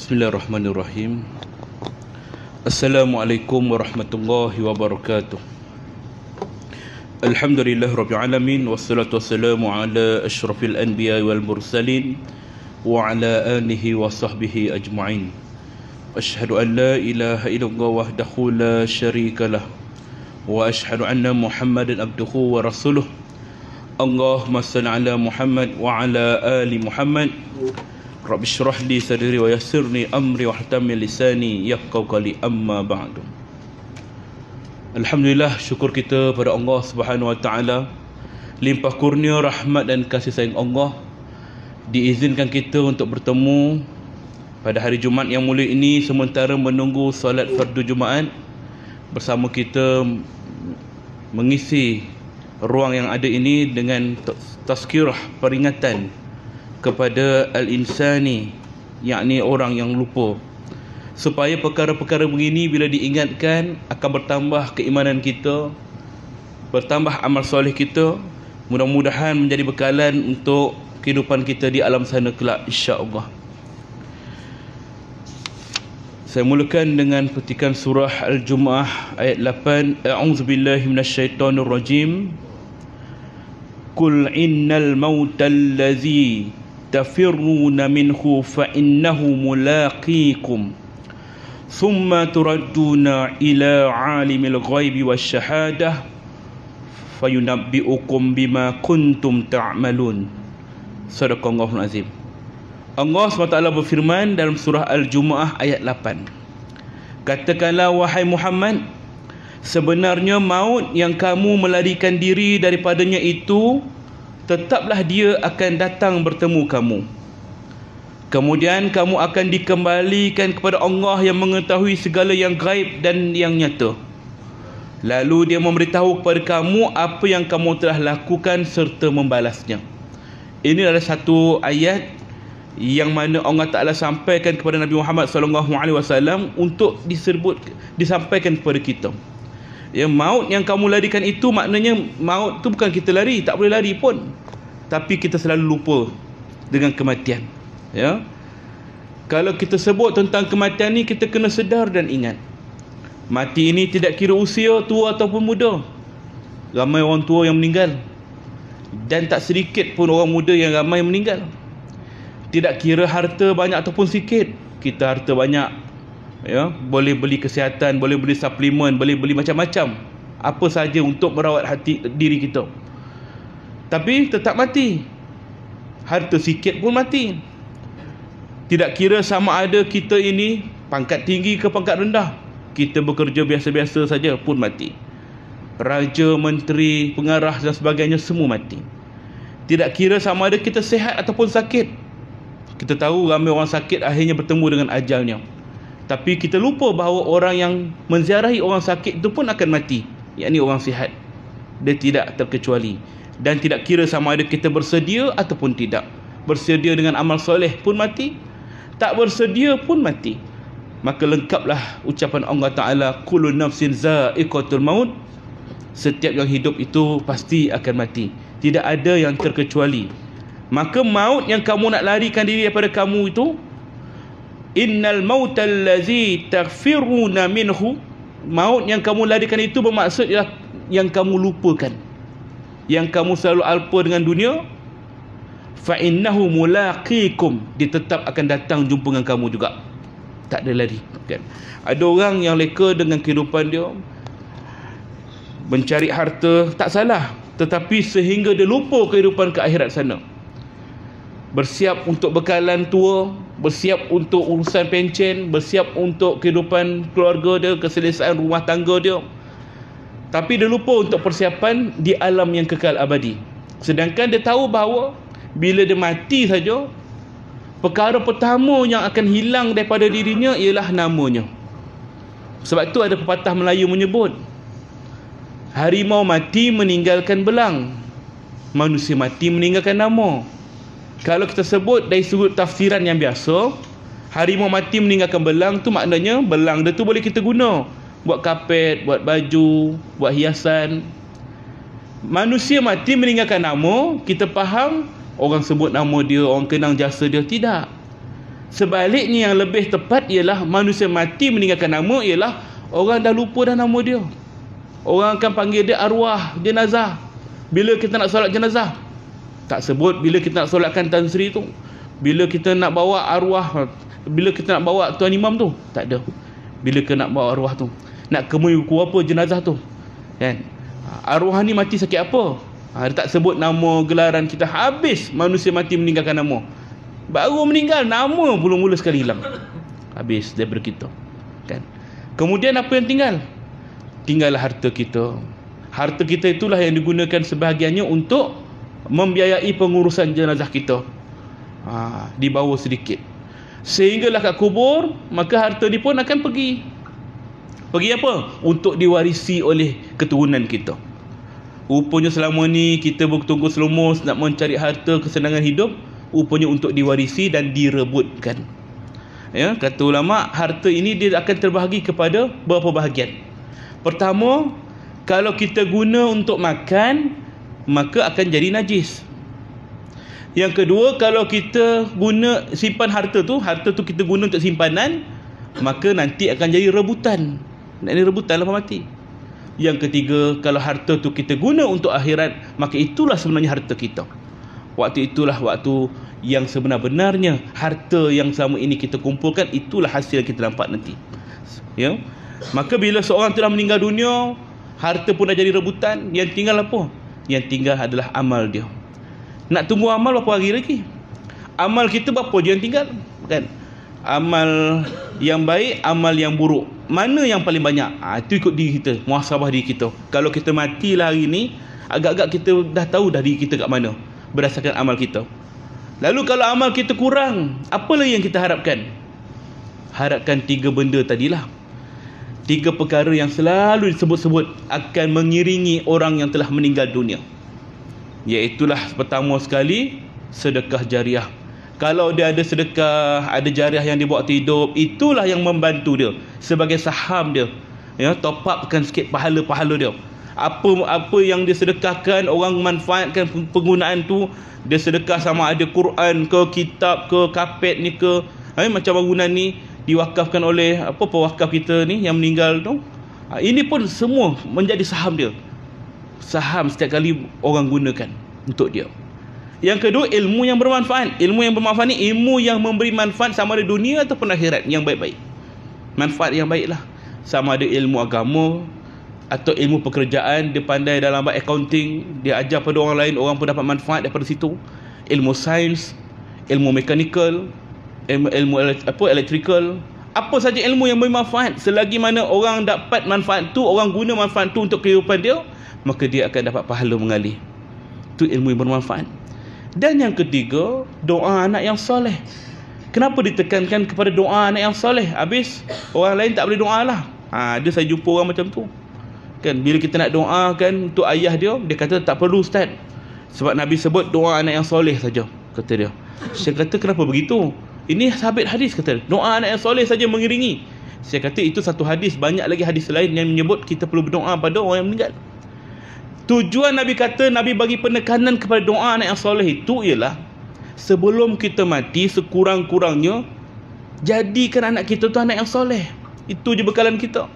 Bismillahirrahmanirrahim. Assalamualaikum warahmatullahi wabarakatuh. Alhamdulillahirabbil alamin wassalatu wassalamu ala asyrafil anbiya wal mursalin wa ala alihi wa sahbihi ajma'in. Asyhadu an la ilaha illallah wahdahu la syarikalah wa asyhadu anna Muhammadan abduhu wa rasuluh. Allahumma shalli ala Muhammad wa ala ali Muhammad. Rabbi syrah li sadri wa yassirni amri wa htamil lisani yafqahu qawli, amma ba'du. Alhamdulillah, syukur kita pada Allah Subhanahu wa taala, limpah kurnia rahmat dan kasih sayang Allah, diizinkan kita untuk bertemu pada hari Jumaat yang mulia ini sementara menunggu solat fardu Jumaat. Bersama kita mengisi ruang yang ada ini dengan tazkirah, peringatan kepada al-insani, yakni orang yang lupa, supaya perkara-perkara begini bila diingatkan akan bertambah keimanan kita, bertambah amal soleh kita, mudah-mudahan menjadi bekalan untuk kehidupan kita di alam sana kelak, insya-Allah. Saya mulakan dengan petikan surah Al-Jumu'ah ayat 8. A'udzubillahi minasyaitonirrajim. Qul innal mautal ladzi tafirruna minhu fa innahu mulaqikum thumma turadduna ila alimil ghaibi wasyahadah fayunabbi'ukum bima kuntum ta'malun. Sadaqallahul azim. Allah SWT berfirman dalam surah Al-Jumu'ah ayat 8. Katakanlah wahai Muhammad, sebenarnya maut yang kamu melarikan diri daripadanya itu tetaplah dia akan datang bertemu kamu. Kemudian kamu akan dikembalikan kepada Allah yang mengetahui segala yang gaib dan yang nyata. Lalu dia memberitahu kepada kamu apa yang kamu telah lakukan serta membalasnya. Ini adalah satu ayat yang mana Allah Ta'ala sampaikan kepada Nabi Muhammad SAW untuk disampaikan kepada kita. Ya, maut yang kamu larikan itu maknanya maut tu bukan kita lari, tak boleh lari pun, tapi kita selalu lupa dengan kematian. Ya, kalau kita sebut tentang kematian ni, kita kena sedar dan ingat, mati ini tidak kira usia, tua ataupun muda. Ramai orang tua yang meninggal, dan tak sedikit pun orang muda yang ramai meninggal. Tidak kira harta banyak ataupun sikit, kita harta banyak, ya, boleh beli kesihatan, boleh beli suplemen, boleh beli macam-macam, apa saja untuk merawat diri kita, tapi tetap mati. Harta sikit pun mati. Tidak kira sama ada kita ini pangkat tinggi ke pangkat rendah, kita bekerja biasa-biasa saja pun mati. Raja, menteri, pengarah dan sebagainya semua mati. Tidak kira sama ada kita sihat ataupun sakit. Kita tahu ramai orang sakit akhirnya bertemu dengan ajalnya. Tapi kita lupa bahawa orang yang menziarahi orang sakit itu pun akan mati, yakni orang sihat. Dia tidak terkecuali. Dan tidak kira sama ada kita bersedia ataupun tidak. Bersedia dengan amal soleh pun mati, tak bersedia pun mati. Maka lengkaplah ucapan Allah Ta'ala, kullu nafsin za'iqatul maut. Setiap yang hidup itu pasti akan mati. Tidak ada yang terkecuali. Maka maut yang kamu nak larikan diri daripada kamu itu, innal mautal ladzi taghfiruna minhu, maut yang kamu larikan itu bermaksud ialah yang kamu lupakan, yang kamu selalu alpa dengan dunia. Fa innahu mulaqikum, dia tetap akan datang jumpa dengan kamu juga, tak ada lari kan. Ada orang yang leka dengan kehidupan dia, mencari harta, tak salah, tetapi sehingga dia lupa kehidupan ke akhirat sana. Bersiap untuk bekalan tua, bersiap untuk urusan pencen, bersiap untuk kehidupan keluarga dia, keselesaan rumah tangga dia. Tapi dia lupa untuk persiapan di alam yang kekal abadi. Sedangkan dia tahu bahawa bila dia mati saja, perkara pertama yang akan hilang daripada dirinya ialah namanya. Sebab itu ada pepatah Melayu menyebut, harimau mati meninggalkan belang, manusia mati meninggalkan nama. Kalau kita sebut dari sudut tafsiran yang biasa, harimau mati meninggalkan belang tu maknanya belang dia tu boleh kita guna buat kapet, buat baju, buat hiasan. Manusia mati meninggalkan nama, kita faham orang sebut nama dia, orang kenang jasa dia. Tidak. Sebaliknya yang lebih tepat ialah manusia mati meninggalkan nama ialah orang dah lupa dah nama dia. Orang akan panggil dia arwah jenazah. Bila kita nak solat jenazah, tak sebut bila kita nak solatkan Tan Sri tu, bila kita nak bawa arwah, bila kita nak bawa Tuan Imam tu, tak ada. Bila kita nak bawa arwah tu, nak kemui buku apa jenazah tu kan, arwah ni mati sakit apa, dia tak sebut nama, gelaran kita. Habis manusia mati meninggalkan nama, baru meninggal nama mula-mula sekali hilang, habis daripada kita kan. Kemudian apa yang tinggal? Tinggallah harta kita. Harta kita itulah yang digunakan sebahagiannya untuk membiayai pengurusan jenazah kita. Dibawa sedikit sehinggalah kat kubur, maka harta ni pun akan pergi. Pergi apa? Untuk diwarisi oleh keturunan kita. Rupanya selama ni kita bertungkus lumus nak mencari harta kesenangan hidup, rupanya untuk diwarisi dan direbutkan. Ya, kata ulama, harta ini dia akan terbahagi kepada beberapa bahagian. Pertama, kalau kita guna untuk makan, maka akan jadi najis. Yang kedua, kalau kita guna simpan harta tu kita guna untuk simpanan, maka nanti akan jadi rebutan. Nak rebutan lepas mati. Yang ketiga, kalau harta tu kita guna untuk akhirat, maka itulah sebenarnya harta kita. Waktu itulah waktu yang sebenar-benarnya harta yang selama ini kita kumpulkan, itulah hasil yang kita nampak nanti. Ya. Maka bila seorang telah meninggal dunia, harta pun dah jadi rebutan, yang tinggal apa? Yang tinggal adalah amal dia. Nak tunggu amal berapa hari lagi? Amal kita berapa je yang tinggal kan? Amal yang baik, amal yang buruk, mana yang paling banyak? Itu ikut diri kita, muhasabah diri kita. Kalau kita matilah hari ni, agak-agak kita dah tahu dah diri kita kat mana berdasarkan amal kita. Lalu kalau amal kita kurang, apa lagi yang kita harapkan? Harapkan 3 benda tadilah. 3 perkara yang selalu disebut-sebut akan mengiringi orang yang telah meninggal dunia. Iaitulah pertama sekali, sedekah jariah. Kalau dia ada sedekah, ada jariah yang dibuat hidup, itulah yang membantu dia sebagai saham dia. Ya, top upkan sikit pahala-pahala dia. Apa yang dia sedekahkan, orang manfaatkan penggunaan tu. Dia sedekah sama ada Quran ke, kitab ke, kapet ni ke, macam bangunan ni diwakafkan oleh pewakaf kita ni yang meninggal tu. Ini pun semua menjadi saham dia. Saham setiap kali orang gunakan untuk dia. Yang kedua, ilmu yang bermanfaat. Ilmu yang bermanfaat ni ilmu yang memberi manfaat sama ada dunia ataupun akhirat, yang baik-baik. Manfaat yang baiklah. Sama ada ilmu agama atau ilmu pekerjaan, dia pandai dalam bab accounting, dia ajar pada orang lain, orang pun dapat manfaat daripada situ. Ilmu sains, ilmu mechanical, ilmu electrical, apa saja ilmu yang bermanfaat, selagi mana orang dapat manfaat tu, orang guna manfaat tu untuk kehidupan dia, maka dia akan dapat pahala mengalir. Itu ilmu yang bermanfaat. Dan yang ketiga, doa anak yang soleh. Kenapa ditekankan kepada doa anak yang soleh? Habis orang lain tak boleh doa lah. Dia saya jumpa orang macam tu. Kan bila kita nak doakan untuk ayah dia kata tak perlu ustaz. Sebab Nabi sebut doa anak yang soleh saja, kata dia. Saya kata kenapa begitu? Ini sabit hadis, kata doa anak yang soleh saja mengiringi. Saya kata itu satu hadis, banyak lagi hadis lain yang menyebut kita perlu berdoa pada orang yang meninggal. Tujuan Nabi kata, Nabi bagi penekanan kepada doa anak yang soleh itu ialah sebelum kita mati sekurang-kurangnya jadikan anak kita tu anak yang soleh. Itu je bekalan kita.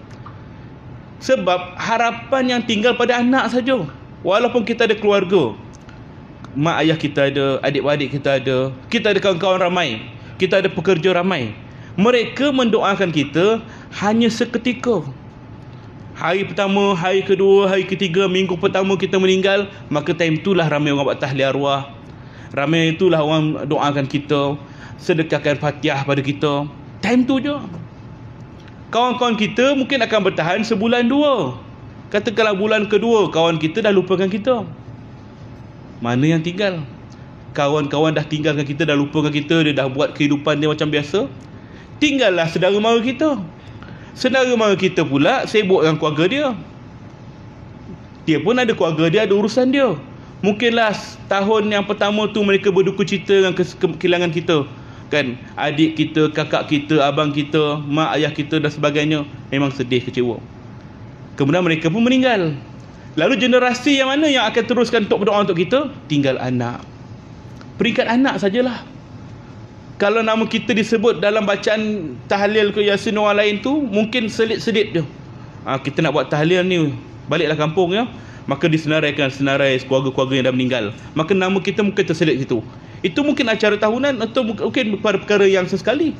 Sebab harapan yang tinggal pada anak saja. Walaupun kita ada keluarga, mak ayah kita ada, adik-adik kita ada kawan-kawan ramai, kita ada pekerja ramai, mereka mendoakan kita hanya seketika. Hari pertama, hari kedua, hari ketiga, minggu pertama kita meninggal, maka time itulah ramai orang buat tahlil arwah, ramai itulah orang doakan kita, sedekahkan Fatihah pada kita. Time tu je. Kawan-kawan kita mungkin akan bertahan sebulan dua. Katakanlah bulan kedua kawan kita dah lupakan kita. Mana yang tinggal? Kawan-kawan dah tinggalkan kita, dah lupakan kita, dia dah buat kehidupan dia macam biasa. Tinggallah saudara mara kita. Saudara mara kita pula sibuk dengan keluarga dia. Dia pun ada keluarga dia, ada urusan dia. Mungkinlah tahun yang pertama tu mereka berduka cita dengan kehilangan kita. Kan, adik kita, kakak kita, abang kita, mak ayah kita dan sebagainya, memang sedih, kecewa. Kemudian mereka pun meninggal. Lalu generasi yang mana yang akan teruskan untuk berdoa untuk kita? Tinggal anak. Peringkat anak sajalah. Kalau nama kita disebut dalam bacaan tahlil ke yasin orang lain tu, mungkin selit-selit je. Kita nak buat tahlil ni, baliklah kampung ya, maka disenaraikan senarai keluarga-keluarga yang dah meninggal, maka nama kita mungkin terselit situ. Itu mungkin acara tahunan atau mungkin pada perkara yang sesekali.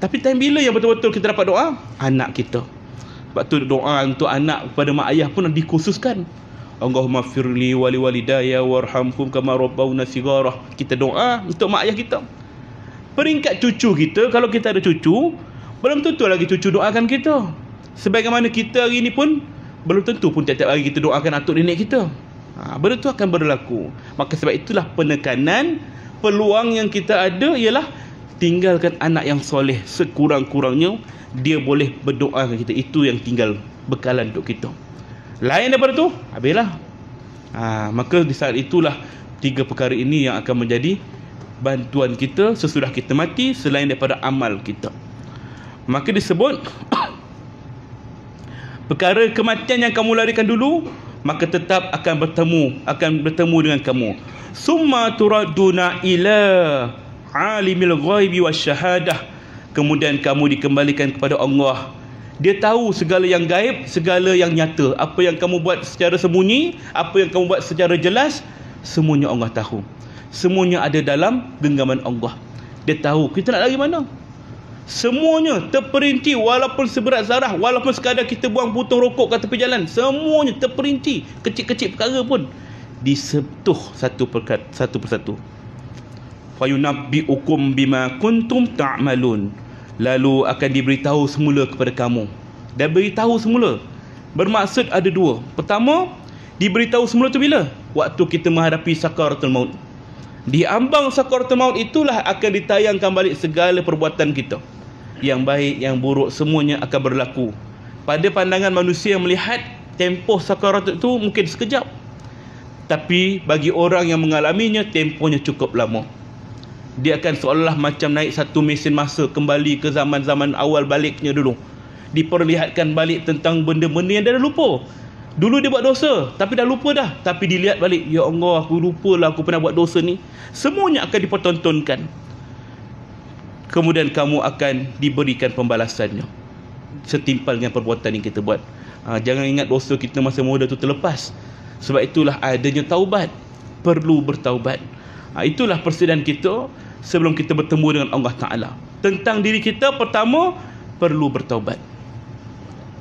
Tapi time bila yang betul-betul kita dapat doa? Anak kita. Sebab tu doa untuk anak kepada mak ayah pun dikhususkan. Allahumma firli wali walidayya warhamhum kama rabbawna sighara. Kita doa untuk mak ayah kita. Peringkat cucu kita, kalau kita ada cucu, belum tentu lagi cucu doakan kita. Sebagaimana kita hari ni pun belum tentu pun tiap-tiap hari kita doakan atuk nenek kita. Benda tu akan berlaku. Maka sebab itulah penekanan, peluang yang kita ada ialah tinggalkan anak yang soleh. Sekurang-kurangnya dia boleh berdoa kepada kita. Itu yang tinggal bekalan untuk kita. Lain daripada tu, habislah. Maka di saat itulah tiga perkara ini yang akan menjadi bantuan kita sesudah kita mati, selain daripada amal kita. Maka disebut perkara kematian yang kamu larikan dulu, maka tetap akan bertemu dengan kamu. Summa turaduna ila alimil ghaibi wasyahadah. Kemudian kamu dikembalikan kepada Allah. Dia tahu segala yang gaib, segala yang nyata. Apa yang kamu buat secara sembunyi, apa yang kamu buat secara jelas, semuanya Allah tahu. Semuanya ada dalam genggaman Allah. Dia tahu kita nak lari mana. Semuanya terperinci, walaupun seberat zarah, walaupun sekadar kita buang putung rokok kat tepi jalan, semuanya terperinci. Kecil-kecil perkara pun disentuh satu persatu. Fayunabbi'ukum bima kuntum ta'malun. Lalu akan diberitahu semula kepada kamu. Dan beritahu semula bermaksud ada dua. Pertama, diberitahu semula tu bila? Waktu kita menghadapi sakaratul maut. Di ambang sakaratul maut itulah akan ditayangkan balik segala perbuatan kita. Yang baik, yang buruk, semuanya akan berlaku. Pada pandangan manusia yang melihat, tempoh sakarat itu mungkin sekejap. Tapi bagi orang yang mengalaminya, tempohnya cukup lama. Dia akan seolah macam naik satu mesin masa kembali ke zaman-zaman awal baliknya dulu. Diperlihatkan balik tentang benda-benda yang dia dah lupa. Dulu dia buat dosa, tapi dah lupa dah. Tapi dilihat balik, ya Allah, aku lupalah aku pernah buat dosa ni. Semuanya akan dipertontonkan. Kemudian kamu akan diberikan pembalasannya setimpal dengan perbuatan yang kita buat. Jangan ingat dosa kita masa muda tu terlepas. Sebab itulah adanya taubat. Perlu bertaubat. Itulah persediaan kita sebelum kita bertemu dengan Allah Ta'ala. Tentang diri kita, pertama, perlu bertaubat.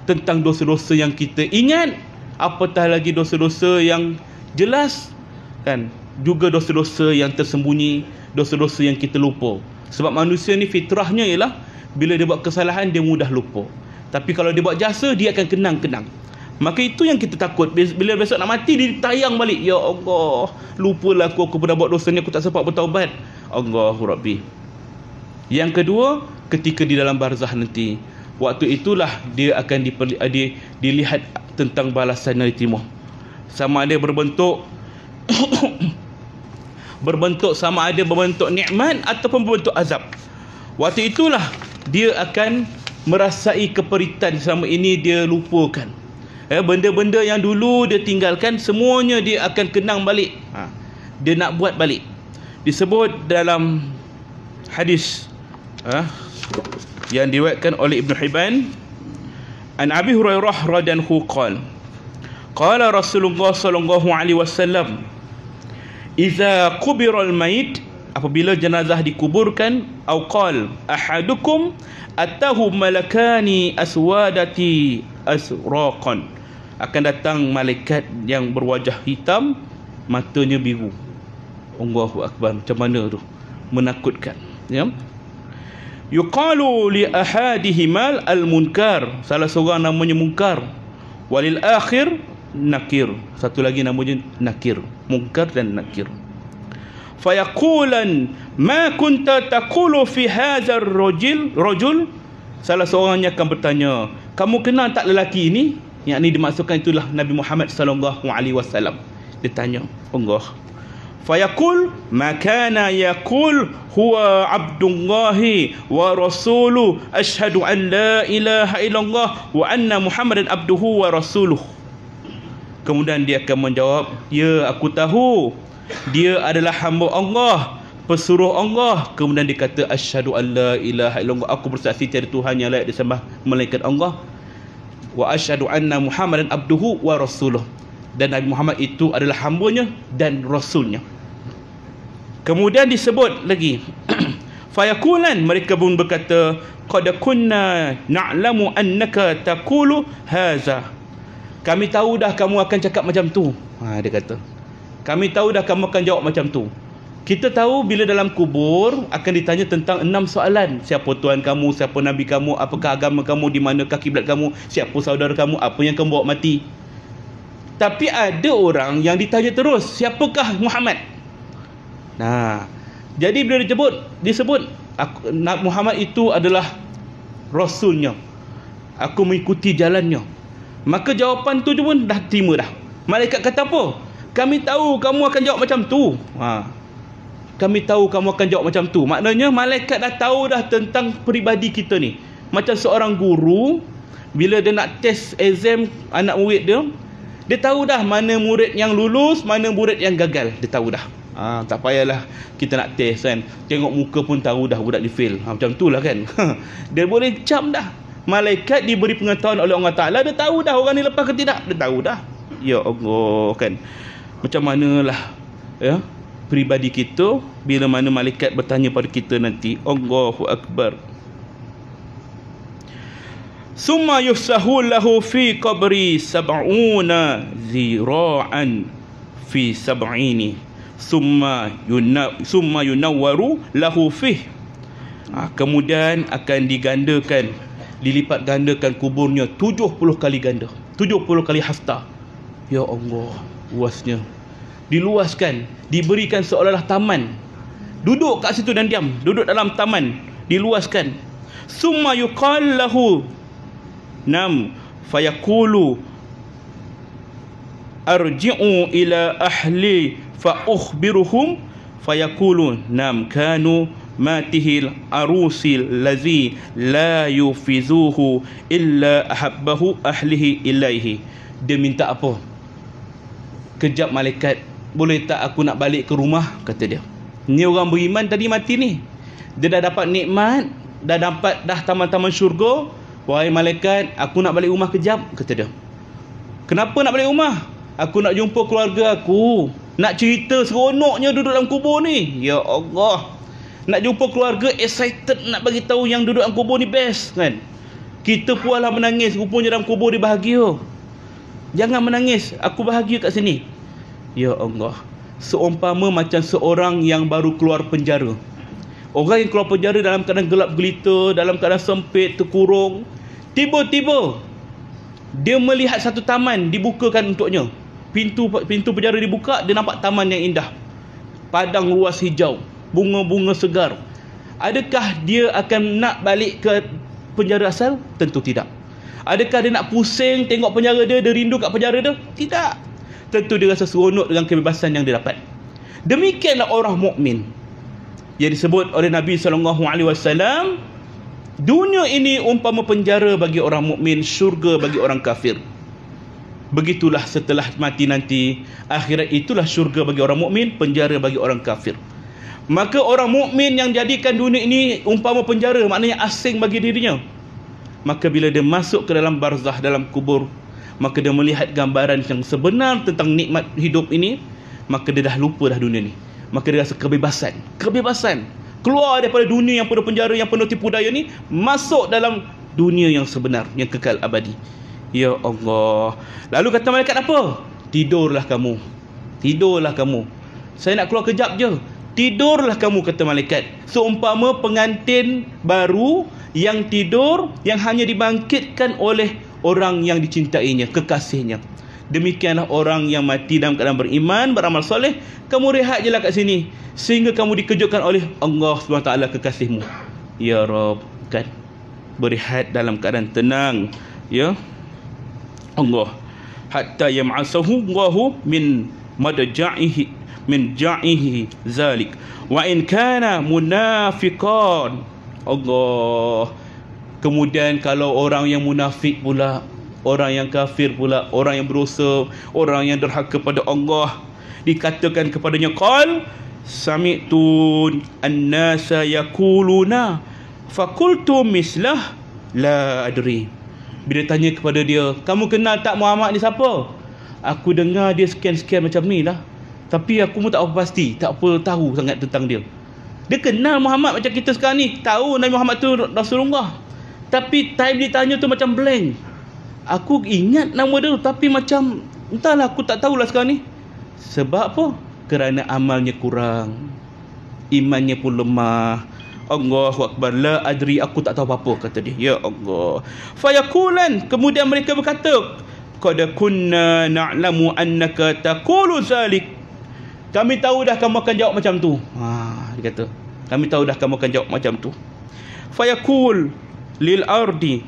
Tentang dosa-dosa yang kita ingat, apatah lagi dosa-dosa yang jelas, kan? Juga dosa-dosa yang tersembunyi, dosa-dosa yang kita lupa. Sebab manusia ni fitrahnya ialah bila dia buat kesalahan, dia mudah lupa. Tapi kalau dia buat jasa, dia akan kenang-kenang. Maka itu yang kita takut. Bila besok nak mati, dia tayang balik. Ya Allah, lupalah aku pernah buat dosa ni, aku tak sempat bertaubat. Allahu Rabbi. Yang kedua, ketika di dalam barzah nanti, waktu itulah dia akan dilihat tentang balasan yang diterima. Sama ada berbentuk sama ada berbentuk nikmat ataupun berbentuk azab. Waktu itulah dia akan merasai keperitan selama ini dia lupakan. Benda-benda yang dulu dia tinggalkan, semuanya dia akan kenang balik. Dia nak buat balik. Disebut dalam hadis yang diriwayatkan oleh Ibn Hibban, an Abi Hurairah radhiyallahu qala qala Rasulullah sallallahu alaihi wasallam, idza qubira al-mayit, apabila jenazah dikuburkan, au qal ahadukum atahu malakani aswadati asraqan, akan datang malaikat yang berwajah hitam, matanya biru. Allahu akbar, macam mana tu, menakutkan, ya. Yuqalu li ahadihima al-munkar, salah seorang namanya munkar, walil akhir nakir, satu lagi namanya nakir, munkar dan nakir. Fayaqulan ma kunta taqulu fi hadzal rajul, salah seorangnya akan bertanya, kamu kenal tak lelaki ini? Yang ini dimaksudkan itulah Nabi Muhammad sallallahu alaihi wasallam. Dia tanya, Allah. Fayaqul ma kana yaqul huwa abdullahi wa rasuluh asyhadu an la ilaha illallah wa anna muhammadan abduhu wa rasuluh. Kemudian dia akan menjawab, ya, aku tahu dia adalah hamba Allah, pesuruh Allah. Kemudian dia kata, asyhadu an la ilaha illallah, aku bersaksi tiada Tuhan yang layak disembah melainkan Allah, wa asyhadu anna muhammadan abduhu wa rasuluh, dan Nabi Muhammad itu adalah hambanya dan rasulnya. Kemudian disebut lagi fayakulan, mereka pun berkata, qad kunna na'lamu annaka taqulu haza, kami tahu dah kamu akan cakap macam tu. Dia kata, kami tahu dah kamu akan jawab macam tu. Kita tahu bila dalam kubur akan ditanya tentang 6 soalan. Siapa Tuhan kamu, siapa Nabi kamu, apakah agama kamu, di manakah kiblat kamu, siapa saudara kamu, apa yang kamu bawa mati. Tapi ada orang yang ditanya terus, siapakah Muhammad? Jadi bila disebut Muhammad itu adalah rasulnya, aku mengikuti jalannya, maka jawapan tu pun dah terima dah. Malaikat kata apa? Kami tahu kamu akan jawab macam tu. Kami tahu kamu akan jawab macam tu. Maknanya malaikat dah tahu dah tentang peribadi kita ni. Macam seorang guru, bila dia nak test exam anak murid dia, dia tahu dah mana murid yang lulus, mana murid yang gagal. Dia tahu dah. Tak payahlah kita nak test kan, tengok muka pun tahu dah budak ni fail. Macam tu lah kan. Dia boleh cam dah. Malaikat diberi pengetahuan oleh Allah Ta'ala, dia tahu dah orang ni lepas ke tidak. Dia tahu dah. Ya Allah kan, macam manalah ya peribadi kita bila mana malaikat bertanya pada kita nanti. Allahu Akbar. Summa yufsahu lahu fi qabri sab'una zira'an fi sab'ini summa yunawwaru lahu fih. Kemudian akan digandakan, dilipat gandakan kuburnya 70 kali ganda, 70 kali hasta. Ya Allah, luasnya. Diluaskan, diberikan seolah-olah taman. Duduk kat situ dan diam, duduk dalam taman, diluaskan. Summa yuqal lahu nam fayaqulu arji'u ila ahli fa ukhbiruhum fayaqulun nam kanu matihil arusil lazi la yufizuhu illa ahabbahu ahlihi ilaihi. Dia minta apa? Kejap malaikat, boleh tak aku nak balik ke rumah? Kata dia. Ni orang beriman tadi mati ni, dia dah dapat nikmat, dah dapat dah taman-taman syurga. Wahai malaikat, aku nak balik rumah kejap, kata dia. Kenapa nak balik rumah? Aku nak jumpa keluarga aku, nak cerita seronoknya duduk dalam kubur ni. Ya Allah, nak jumpa keluarga, excited nak bagi tahu yang duduk dalam kubur ni best kan. Kita pualah menangis, rupanya dalam kubur dia bahagia. Jangan menangis, aku bahagia kat sini. Ya Allah, seumpama macam seorang yang baru keluar penjara. Orang yang keluar penjara dalam keadaan gelap gelita, dalam keadaan sempit, terkurung, tiba-tiba dia melihat satu taman dibukakan untuknya. Pintu penjara dibuka, dia nampak taman yang indah, padang luas hijau, bunga-bunga segar. Adakah dia akan nak balik ke penjara asal? Tentu tidak. Adakah dia nak pusing tengok penjara dia rindu kat penjara dia? Tidak. Tentu dia rasa seronok dengan kebebasan yang dia dapat. Demikianlah orang mukmin yang disebut oleh Nabi SAW, dunia ini umpama penjara bagi orang mukmin, syurga bagi orang kafir. Begitulah setelah mati nanti, akhirat itulah syurga bagi orang mukmin, penjara bagi orang kafir. Maka orang mukmin yang jadikan dunia ini umpama penjara, maknanya asing bagi dirinya, maka bila dia masuk ke dalam barzah, dalam kubur, maka dia melihat gambaran yang sebenar tentang nikmat hidup ini, maka dia dah lupa dah dunia ni. Maka dia rasa kebebasan. Keluar daripada dunia yang penuh penjara, yang penuh tipu daya ni, masuk dalam dunia yang sebenar, yang kekal abadi. Ya Allah. Lalu kata malaikat apa? Tidurlah kamu. Saya nak keluar kejap je. Tidurlah kamu, kata malaikat. Seumpama pengantin baru yang tidur, yang hanya dibangkitkan oleh orang yang dicintainya, kekasihnya. Demikianlah orang yang mati dalam keadaan beriman, beramal soleh. Kamu rehat je lah kat sini, sehingga kamu dikejutkan oleh Allah SWT, kekasihmu. Ya Rabb, kan? Berehat dalam keadaan tenang. Ya Allah. Hatta yam'asahu Allahu min madja'ihi zalik wa in kana munafiqan. Allah. Kemudian kalau orang yang munafik pula, orang yang kafir pula, orang yang berdosa, orang yang derhaka pada Allah, dikatakan kepadanya, qal sami'tu an-nasa yaquluna faqultu mislah la adri. Bila tanya kepada dia, kamu kenal tak Muhammad ni siapa? Aku dengar dia sekian-sekian macam ni lah, tapi aku pun tak apa pasti, tak apa tahu sangat tentang dia. Dia kenal Muhammad macam kita sekarang ni, tahu Nabi Muhammad tu Rasulullah, tapi time ditanya tu macam blank. Aku ingat nama dia tapi macam entahlah, aku tak tahulah sekarang ni. Sebab apa? Kerana amalnya kurang, imannya pun lemah. Allahu Akbar, la adri, aku tak tahu apa-apa, kata dia. Ya Allah. Fayakulan, kemudian mereka berkata, qad kunna na'lamu annaka taqulu zalik. Kami tahu dah kamu akan jawab macam tu. Dia kata, kami tahu dah kamu akan jawab macam tu. Fayakul lil ardi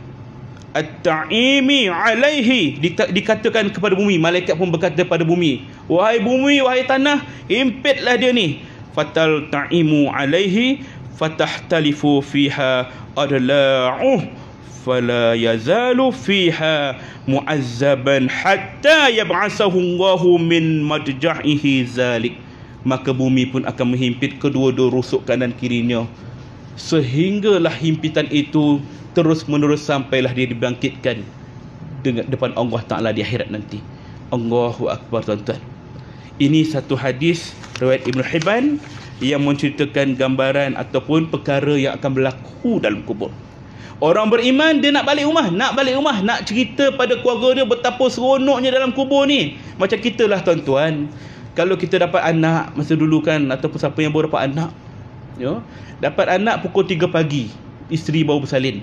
at-ta'imi alaihi, dikatakan kepada bumi, malaikat pun berkata pada bumi, wahai bumi, wahai tanah, impitlah dia ni. Fatal ta'imu alaihi fatahtalifu fiha adla'uh fala yazalu fiha mu'azzaban hatta yab'asahu Allahu min madja'ihi zalik. Maka bumi pun akan menghimpit kedua-dua rusuk kanan kirinya, sehinggalah himpitan itu terus menerus sampailah dia dibangkitkan dengan depan Allah Ta'ala di akhirat nanti. Allahu Akbar, tuan-tuan. Ini satu hadis riwayat Ibn Hibban yang menceritakan gambaran ataupun perkara yang akan berlaku dalam kubur. Orang beriman, dia nak balik rumah, nak cerita pada keluarga dia betapa seronoknya dalam kubur ni. Macam kita lah, tuan-tuan. Kalau kita dapat anak masa dulu kan, ataupun siapa yang baru dapat anak, dapat anak pukul 3 pagi, isteri baru bersalin,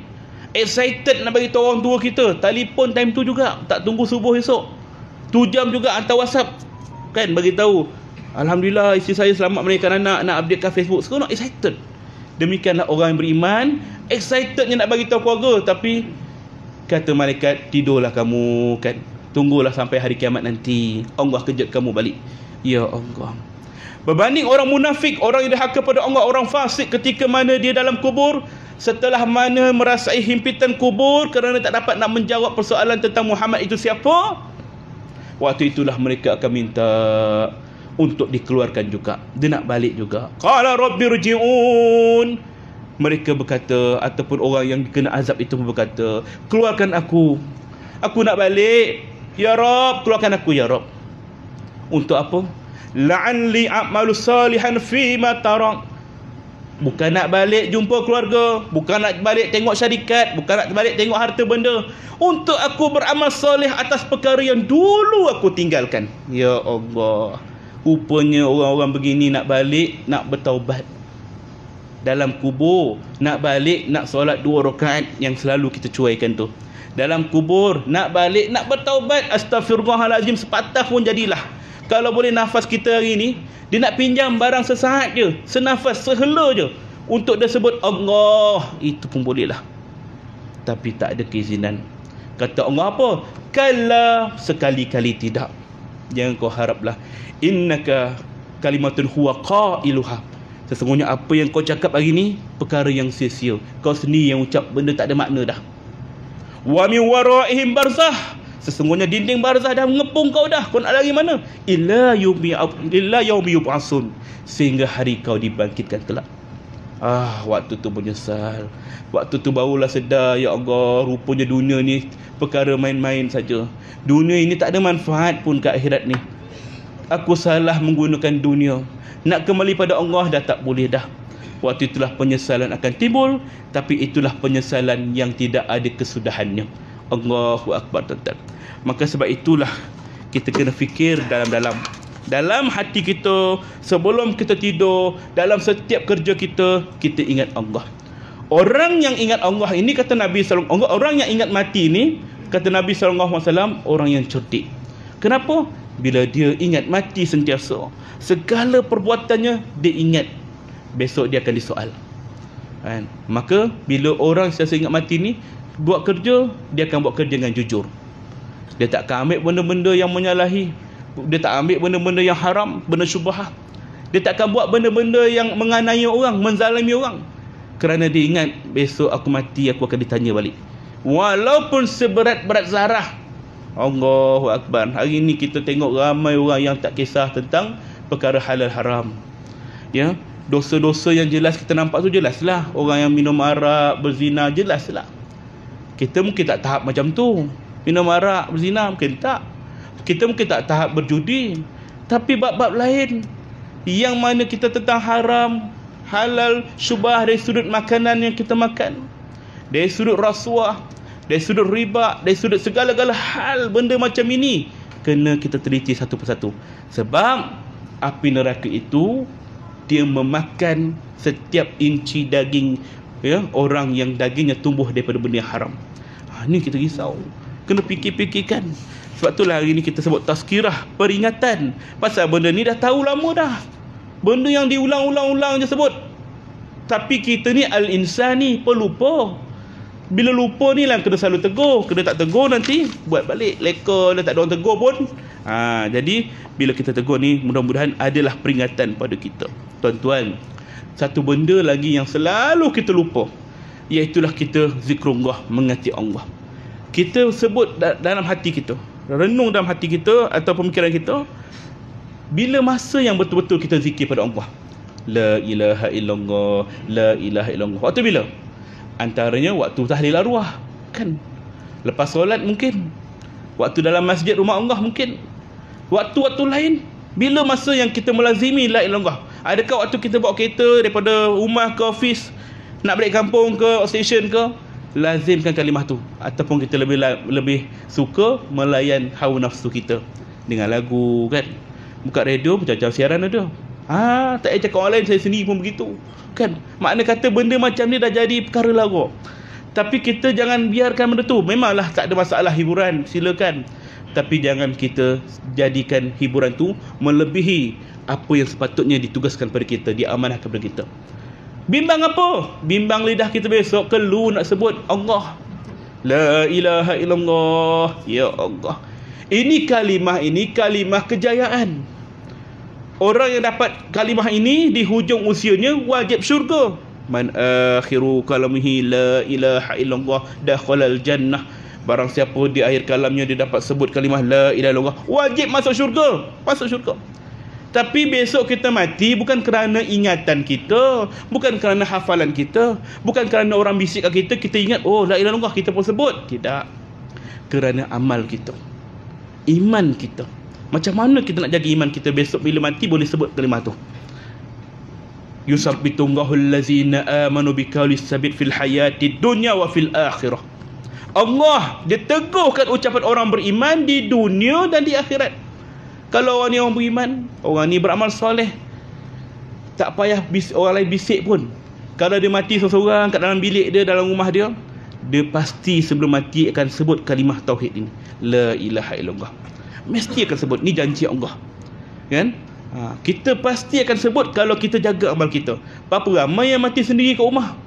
excited nak bagi tahu orang tua kita, telefon time tu juga, tak tunggu subuh esok, 2 jam juga hantar WhatsApp kan, bagi tahu alhamdulillah isteri saya selamat melahirkan anak, nak update kat Facebook. Seronok, excited. Demikianlah orang yang beriman, excitednya nak bagi tahu keluarga, tapi kata malaikat, tidurlah kamu kan, tunggulah sampai hari kiamat nanti, Allah kejut kamu balik. Ya Allah. Berbanding orang munafik, orang yang derhaka pada Allah, orang fasik, ketika mana dia dalam kubur, setelah mana merasai himpitan kubur kerana tak dapat nak menjawab persoalan tentang Muhammad itu siapa, waktu itulah mereka akan minta untuk dikeluarkan juga. Dia nak balik juga. Qala rabbirji'un. Mereka berkata, ataupun orang yang kena azab itu berkata, keluarkan aku. Aku nak balik. Ya Rabb, keluarkan aku ya Rabb. Untuk apa? La'anli a'malu salihan fima tarak. Bukan nak balik jumpa keluarga, bukan nak balik tengok syarikat, bukan nak balik tengok harta benda, untuk aku beramal soleh atas perkara yang dulu aku tinggalkan. Ya Allah. Rupanya orang-orang begini nak balik, nak bertaubat dalam kubur, nak balik, nak solat 2 rakaat yang selalu kita cuaikan tu. Dalam kubur, nak balik, nak bertaubat. Astaghfirullahalazim, sepatah pun jadilah. Kalau boleh nafas kita hari ni, dia nak pinjam barang sesaat je, senafas, sehela je, untuk dia sebut Allah, itu pun bolehlah. Tapi tak ada keizinan. Kata Allah apa? Kalla, sekali-kali tidak. Jangan kau haraplah. Innaka kalimatun huwa qailuha. Sesungguhnya apa yang kau cakap hari ni perkara yang sia-sia. Kau sendiri yang ucap benda tak ada makna dah. Wa min waraihim barzah. Sesungguhnya dinding barzah dah mengepung kau dah. Kau nak lari mana? Illa yaumi yub'asun. Sehingga hari kau dibangkitkan kelak. Waktu tu menyesal. Waktu tu barulah sedar, ya Allah, rupanya dunia ni perkara main-main saja. Dunia ini tak ada manfaat pun ke akhirat ni. Aku salah menggunakan dunia. Nak kembali pada Allah dah tak boleh dah. Waktu itulah penyesalan akan timbul. Tapi itulah penyesalan yang tidak ada kesudahannya. Allahu Akbar, tuan-tuan. Maka sebab itulah kita kena fikir dalam hati kita, sebelum kita tidur, dalam setiap kerja kita, kita ingat Allah. Orang yang ingat Allah ini, kata Nabi SAW, orang yang ingat mati ini, kata Nabi SAW, orang yang cerdik. Kenapa? Bila dia ingat mati sentiasa, segala perbuatannya dia ingat, besok dia akan disoal. Maka bila orang sentiasa ingat mati ni, buat kerja, dia akan buat kerja dengan jujur. Dia tak akan ambil benda-benda yang menyalahi. Dia tak ambil benda-benda yang haram, benda syubhat. Dia tak akan buat benda-benda yang menganiaya orang, menzalimi orang. Kerana dia ingat, besok aku mati, aku akan ditanya balik. Walaupun seberat-berat zarah. Allahu Akbar. Hari ni kita tengok ramai orang yang tak kisah tentang perkara halal haram. Ya, dosa-dosa yang jelas kita nampak tu jelaslah. Orang yang minum arak, berzina, jelaslah. Kita mungkin tak tahap macam tu. Minum arak, berzina, mungkin tak. Kita mungkin tak tahap berjudi. Tapi bab-bab lain yang mana kita tentang haram, halal, syubhah, dari sudut makanan yang kita makan, dari sudut rasuah, dari sudut riba, dari sudut segala-gala hal benda macam ini, kena kita teliti satu persatu. Sebab api neraka itu dia memakan setiap inci daging, ya, orang yang dagingnya tumbuh daripada benda yang haram. Ini kita risau. Kena fikir-fikirkan. Sebab itulah hari ni kita sebut tazkirah, peringatan. Pasal benda ni dah tahu lama dah. Benda yang diulang-ulang-ulang je sebut. Tapi kita ni al-insan ni pelupa. Bila lupa ni lah kena selalu tegur. Kena tak tegur nanti buat balik. Leka dah tak ada orang tegur pun. Jadi bila kita tegur ni, mudah-mudahan adalah peringatan pada kita. Tuan-tuan, satu benda lagi yang selalu kita lupa, iaitulah kita zikrullah, mengingati Allah. Kita sebut dalam hati kita, renung dalam hati kita atau pemikiran kita, bila masa yang betul-betul kita zikir pada Allah. La ilaha illallah, la ilaha illallah. Waktu bila? Antaranya waktu tahlil arwah, kan? Lepas solat mungkin. Waktu dalam masjid rumah Allah mungkin. Waktu-waktu lain, bila masa yang kita melazimi la ilaha illallah? Adakah waktu kita bawa kereta daripada rumah ke office, nak balik kampung ke station ke, lazimkan kalimah tu? Ataupun kita lebih suka melayan hawa nafsu kita dengan lagu, kan? Buka radio, macam-macam siaran ada. Tak payah cakap orang lain, saya sendiri pun begitu, kan? Makna kata benda macam ni dah jadi perkara lagu. Tapi kita jangan biarkan benda tu. Memanglah tak ada masalah hiburan, silakan. Tapi jangan kita jadikan hiburan tu melebihi apa yang sepatutnya ditugaskan pada kita, diamanahkan pada kita. Bimbang apa? Bimbang lidah kita besok kelu nak sebut Allah. La ilaha illallah. Ya Allah. Ini kalimah kejayaan. Orang yang dapat kalimah ini di hujung usianya wajib syurga. Man akhiru kalamihi la ilaha illallah dakhalal jannah. Barang siapa di akhir kalamnya dia dapat sebut kalimah la ilaha illallah, wajib masuk syurga. Masuk syurga. Tapi besok kita mati bukan kerana ingatan kita, bukan kerana hafalan kita, bukan kerana orang bisik kat kita, kita ingat, oh la ilaha illallah, kita pun sebut. Tidak. Kerana amal kita, iman kita. Macam mana kita nak jaga iman kita besok bila mati boleh sebut kalimah tu? Yusabbitullahu allazina amanu biqaulis sabit fil hayati dunya wa fil akhirah. Allah dia teguhkan ucapan orang beriman di dunia dan di akhirat. Kalau orang ni orang beriman, orang ni beramal soleh, tak payah orang lain bisik pun. Kalau dia mati seorang-seorang kat dalam bilik dia, dalam rumah dia, dia pasti sebelum mati akan sebut kalimah tauhid ini, la ilaha illallah. Mesti akan sebut. Ni janji Allah, kan? Kita pasti akan sebut kalau kita jaga amal kita. Berapa ramai yang mati sendiri kat rumah,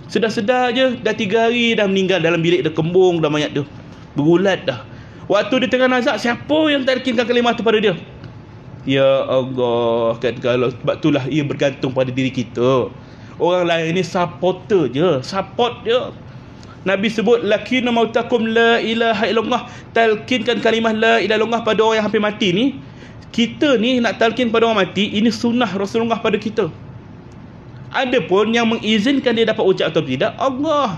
sedar-sedar je dah 3 hari dah meninggal dalam bilik dia, kembung dah mayat dia, berulat dah. Waktu dia tengah nazak, siapa yang talkinkan kalimah tu pada dia? Ya Allah, kan, kalau sebab itulah ia bergantung pada diri kita. Orang lain ni supporter je, support je. Nabi sebut lakina mautakum la ilaha illallah, talkinkan kalimah la ilaha illallah pada orang yang hampir mati ni. Kita ni nak talkin pada orang mati, ini sunnah Rasulullah pada kita. Ada pun yang mengizinkan dia dapat ucap atau tidak, Allah.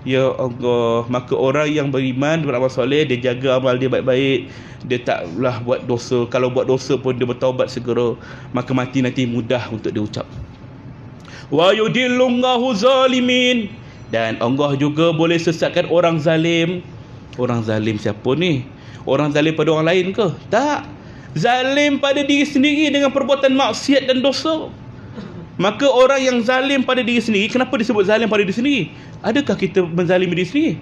Ya Allah, maka orang yang beriman, beramal soleh, dia jaga amal dia baik-baik, dia taklah buat dosa. Kalau buat dosa pun dia bertaubat segera, maka mati nanti mudah untuk dia ucap. Wa yudillullahu zalimin, dan Allah juga boleh sesatkan orang zalim. Orang zalim siapa ni? Orang zalim pada orang lain ke? Tak. Zalim pada diri sendiri dengan perbuatan maksiat dan dosa. Maka orang yang zalim pada diri sendiri, kenapa disebut zalim pada diri sendiri? Adakah kita menzalimi diri sendiri?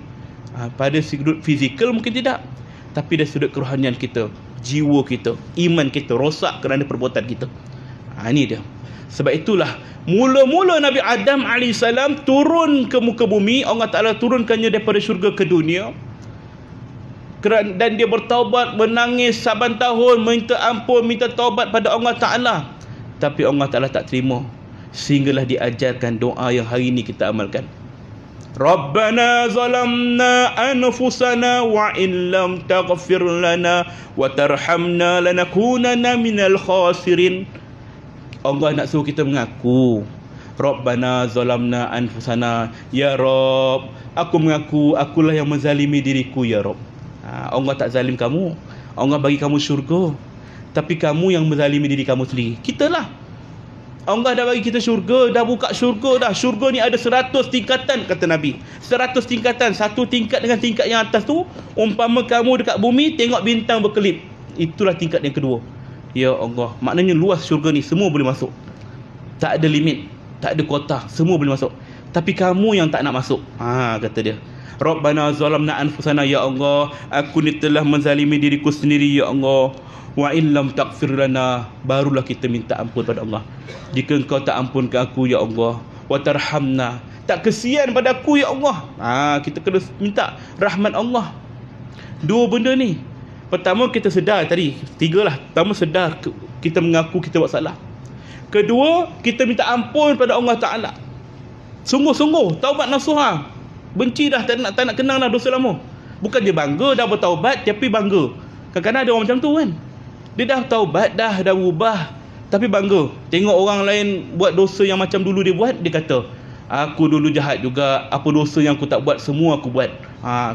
Pada sudut fizikal mungkin tidak, tapi dari sudut kerohanian kita, jiwa kita, iman kita rosak kerana perbuatan kita. Ini dia. Sebab itulah mula-mula Nabi Adam AS turun ke muka bumi, Allah Ta'ala turunkannya daripada syurga ke dunia, dan dia bertaubat, menangis saban tahun, minta ampun, minta taubat pada Allah Ta'ala. Tapi Allah Ta'ala tak terima, sehinggalah diajarkan doa yang hari ini kita amalkan. Rabbana zalamna anfusana wa in lam taghfir lana wa tarhamna lanakunanna minal khasirin. Allah nak suruh kita mengaku, Rabbana zalamna anfusana, ya Rabb, aku mengaku akulah yang menzalimi diriku, ya Rabb. Allah tak zalim kamu, Allah bagi kamu syurga, tapi kamu yang menzalimi diri kamu sendiri. Kita lah. Allah dah bagi kita syurga, dah buka syurga dah. Syurga ni ada 100 tingkatan kata Nabi. 100 tingkatan, satu tingkat dengan tingkat yang atas tu, umpama kamu dekat bumi tengok bintang berkelip, itulah tingkat yang kedua. Ya Allah, maknanya luas syurga ni, semua boleh masuk. Tak ada limit, tak ada kuota, semua boleh masuk. Tapi kamu yang tak nak masuk. Kata dia, Rabbana zalamna anfusana, ya Allah, aku ni telah menzalimi diriku sendiri, ya Allah. Wa illam taghfir lana, barulah kita minta ampun pada Allah. Jika engkau tak ampunkan aku, ya Allah, wa tarhamna, tak kesian pada aku, ya Allah. Kita kena minta rahmat Allah. Dua benda ni. Pertama, kita sedar tadi, 3 lah. Pertama, sedar kita mengaku kita buat salah. Kedua, kita minta ampun pada Allah Ta'ala. Sungguh-sungguh taubat nasuha. Benci dah, tak nak kenang dah dosa lama. Bukan dia bangga dah bertaubat, tapi bangga. Kadang-kadang ada orang macam tu kan, dia dah taubat dah berubah, tapi bangga. Tengok orang lain buat dosa yang macam dulu dia buat, dia kata, aku dulu jahat juga, apa dosa yang aku tak buat, semua aku buat.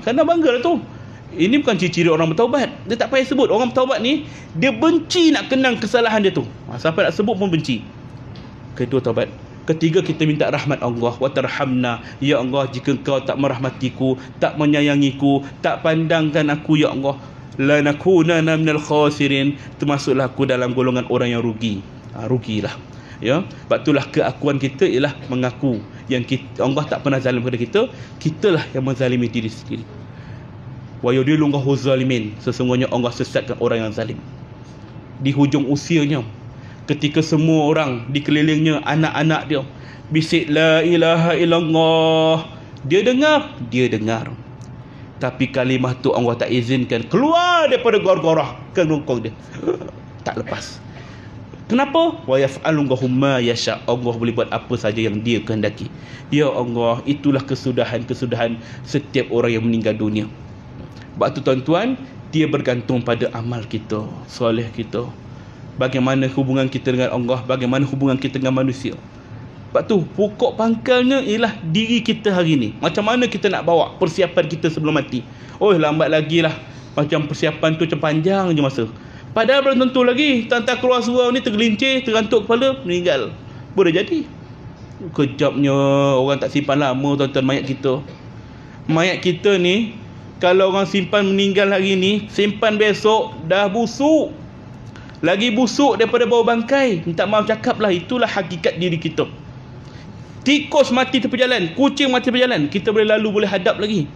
Kerana bangga lah tu. Ini bukan ciri-ciri orang bertaubat. Dia tak payah sebut. Orang bertaubat ni, dia benci nak kenang kesalahan dia tu. Sampai nak sebut pun benci. Kedua, taubat. Ketiga, kita minta rahmat Allah. Wa tarhamna, ya Allah, jika engkau tak merahmatiku, tak menyayangiku, tak pandangkan aku, ya Allah, lanakunanna minal khasirin, termasuklah aku dalam golongan orang yang rugi. Rugilah. Ya, sebab itulah keakuan kita ialah mengaku yang Allah tak pernah zalim kepada kita, kitalah yang menzalimi diri sendiri. Wa yudillullahu zalimin, sesungguhnya Allah sesatkan orang yang zalim. Di hujung usianya, ketika semua orang di kelilingnya, anak-anak dia bisik la ilaha illallah, dia dengar, tapi kalimah tu Allah tak izinkan keluar daripada gorgorah kerongkong dia. Tak lepas. Kenapa? Wa yaf'alullahu ma yasha, Allah boleh buat apa saja yang dia kehendaki. Ya Allah, itulah kesudahan setiap orang yang meninggal dunia. Sebab tu tuan-tuan, dia bergantung pada amal kita, soleh kita, bagaimana hubungan kita dengan Allah, bagaimana hubungan kita dengan manusia. Sebab tu pokok pangkalnya ialah diri kita hari ni. Macam mana kita nak bawa persiapan kita sebelum mati. Lambat lagi lah, macam persiapan tu macam panjang je masa. Padahal belum tentu lagi. Tantang keluar surau ni tergelincir, terantuk kepala, meninggal. Boleh jadi. Kejapnya orang tak simpan lama tuan-tuan mayat kita. Mayat kita ni, kalau orang simpan meninggal hari ni, simpan besok dah busuk. Lagi busuk daripada bau bangkai. Minta maaf cakap lah, itulah hakikat diri kita. Tikus mati tepi jalan, kucing mati tepi jalan, kita boleh lalu, boleh hadap lagi.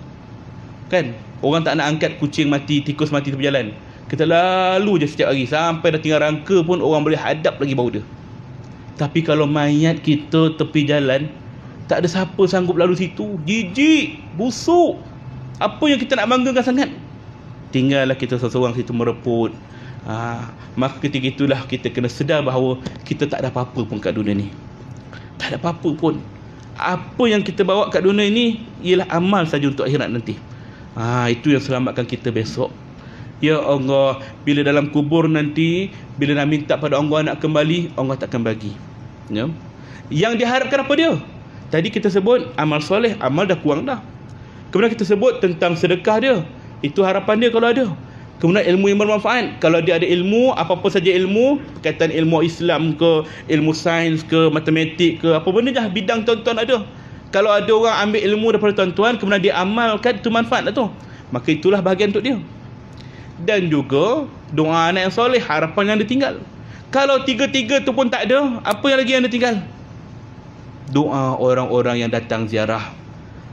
Kan? Orang tak nak angkat kucing mati, tikus mati tepi jalan. Kita lalu je setiap hari, sampai dah tinggal rangka pun orang boleh hadap lagi bau dia. Tapi kalau mayat kita tepi jalan, tak ada siapa sanggup lalu situ. Jijik, busuk. Apa yang kita nak banggakan sangat? Tinggallah kita seorang situ mereput. Maka ketika itulah kita kena sedar bahawa kita tak ada apa-apa pun kat dunia ni. Tak ada apa-apa pun. Apa yang kita bawa kat dunia ni ialah amal saja untuk akhirat nanti. Itu yang selamatkan kita besok. Ya Allah, bila dalam kubur nanti, bila nak minta pada Allah nak kembali, Allah takkan bagi. Ya. Yang diharapkan apa dia? Tadi kita sebut amal soleh, amal dah kurang dah. Kemudian kita sebut tentang sedekah dia. Itu harapan dia kalau ada. Kemudian ilmu yang bermanfaat. Kalau dia ada ilmu, apa-apa saja ilmu, berkaitan ilmu Islam ke, ilmu sains ke, matematik ke, apa benda dah bidang tuan-tuan ada. Kalau ada orang ambil ilmu daripada tuan-tuan, kemudian dia amalkan, itu manfaat lah tu. Maka itulah bahagian untuk dia. Dan juga doa anak yang soleh, harapan yang dia tinggal. Kalau tiga-tiga tu pun tak ada, apa yang lagi yang dia tinggal? Doa orang-orang yang datang ziarah,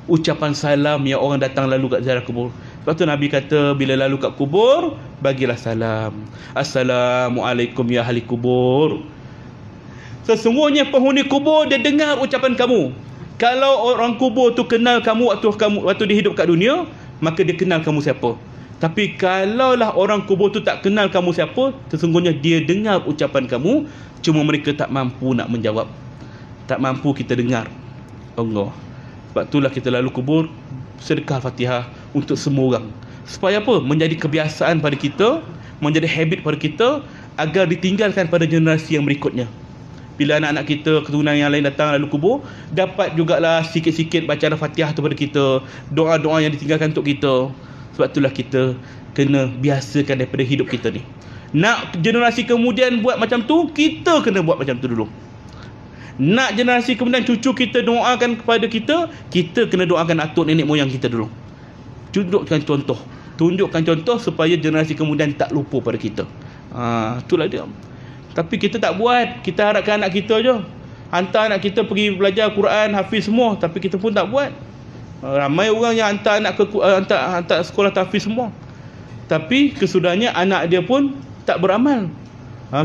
ucapan salam yang orang datang lalu kat ziarah kubur. Sebab tu Nabi kata, bila lalu kat kubur, bagilah salam. Assalamualaikum ya ahli kubur. Sesungguhnya penghuni kubur dia dengar ucapan kamu. Kalau orang kubur tu kenal kamu waktu dia hidup kat dunia, maka dia kenal kamu siapa. Tapi kalaulah orang kubur tu tak kenal kamu siapa, sesungguhnya dia dengar ucapan kamu, cuma mereka tak mampu nak menjawab. Tak mampu kita dengar. Allah. Sebab itulah kita lalu kubur, sedekah Fatihah untuk semua orang. Supaya apa? Menjadi kebiasaan pada kita, menjadi habit pada kita, agar ditinggalkan pada generasi yang berikutnya. Bila anak-anak kita, keturunan yang lain datang lalu kubur, dapat jugalah sikit-sikit bacaan Fatihah tu pada kita, doa-doa yang ditinggalkan untuk kita. Sebab itulah kita kena biasakan daripada hidup kita ni. Nak generasi kemudian buat macam tu, kita kena buat macam tu dulu. Nak generasi kemudian cucu kita doakan kepada kita, kita kena doakan atuk nenek moyang kita dulu. Tunjukkan contoh supaya generasi kemudian tak lupa pada kita. Itulah dia. Tapi kita tak buat. Kita harapkan anak kita je, hantar anak kita pergi belajar Quran, hafiz semua, tapi kita pun tak buat. Ramai orang yang hantar anak ke hantar sekolah tahfiz semua, tapi kesudahannya anak dia pun tak beramal.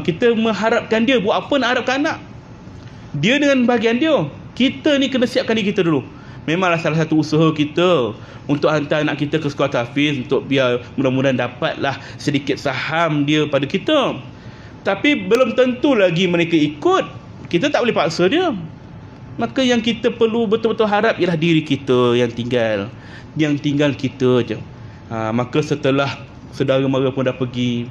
Kita mengharapkan dia, buat apa nak harapkan anak? Dia dengan bahagian dia. Kita ni kena siapkan diri kita dulu. Memanglah salah satu usaha kita untuk hantar anak kita ke sekolah tahfiz, untuk biar mudah-mudahan dapatlah sedikit saham dia pada kita. Tapi belum tentu lagi mereka ikut. Kita tak boleh paksa dia. Maka yang kita perlu betul-betul harap ialah diri kita yang tinggal. Yang tinggal kita je. Maka setelah saudara mara pun dah pergi,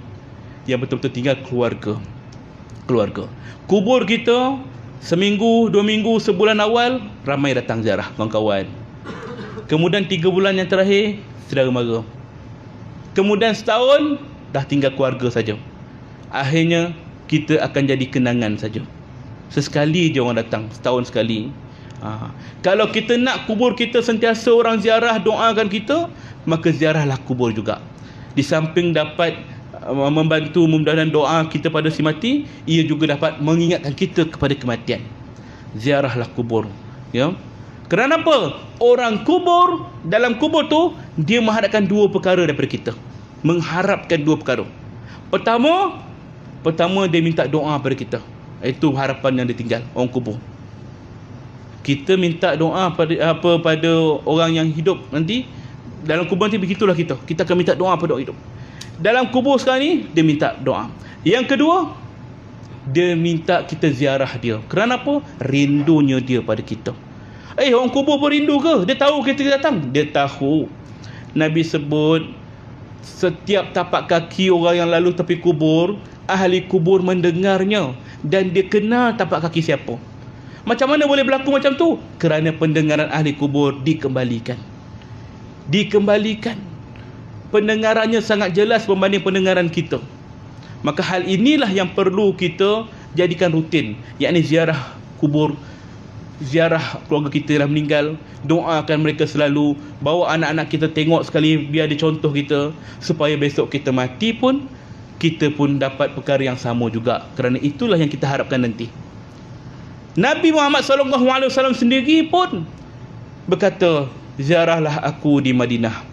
yang betul-betul tinggal keluarga. Kubur kita, seminggu, 2 minggu, sebulan awal, ramai datang ziarah kawan-kawan. Kemudian 3 bulan yang terakhir, saudara mara. Kemudian setahun, dah tinggal keluarga saja. Akhirnya, kita akan jadi kenangan saja. Sesekali je orang datang, setahun sekali. Kalau kita nak kubur kita sentiasa orang ziarah, doakan kita, maka ziarahlah kubur juga. Di samping dapat membantu mudah-mudahan doa kita pada si mati, ia juga dapat mengingatkan kita kepada kematian. Ziarahlah kubur. Ya. Kerana apa? Orang kubur, dalam kubur tu, dia mengharapkan 2 perkara daripada kita. Mengharapkan 2 perkara. Pertama dia minta doa pada kita. Itu harapan yang ditinggal orang kubur. Kita minta doa pada orang yang hidup nanti. Dalam kubur nanti begitulah kita akan minta doa pada orang hidup. Dalam kubur sekarang ni, dia minta doa. Yang kedua, dia minta kita ziarah dia. Kerana apa? Rindunya dia pada kita. Orang kubur pun rindu ke? Dia tahu kita datang? Dia tahu. Nabi sebut, setiap tapak kaki orang yang lalu tepi kubur, ahli kubur mendengarnya, dan dia kenal tapak kaki siapa. Macam mana boleh berlaku macam tu? Kerana pendengaran ahli kubur dikembalikan. Pendengarannya sangat jelas berbanding pendengaran kita. Maka hal inilah yang perlu kita jadikan rutin, yakni ziarah kubur, ziarah keluarga kita yang meninggal, doakan mereka selalu, bawa anak-anak kita tengok sekali biar dia contoh kita, supaya besok kita mati pun kita pun dapat perkara yang sama juga. Kerana itulah yang kita harapkan nanti. Nabi Muhammad SAW sendiri pun berkata, ziarahlah aku di Madinah.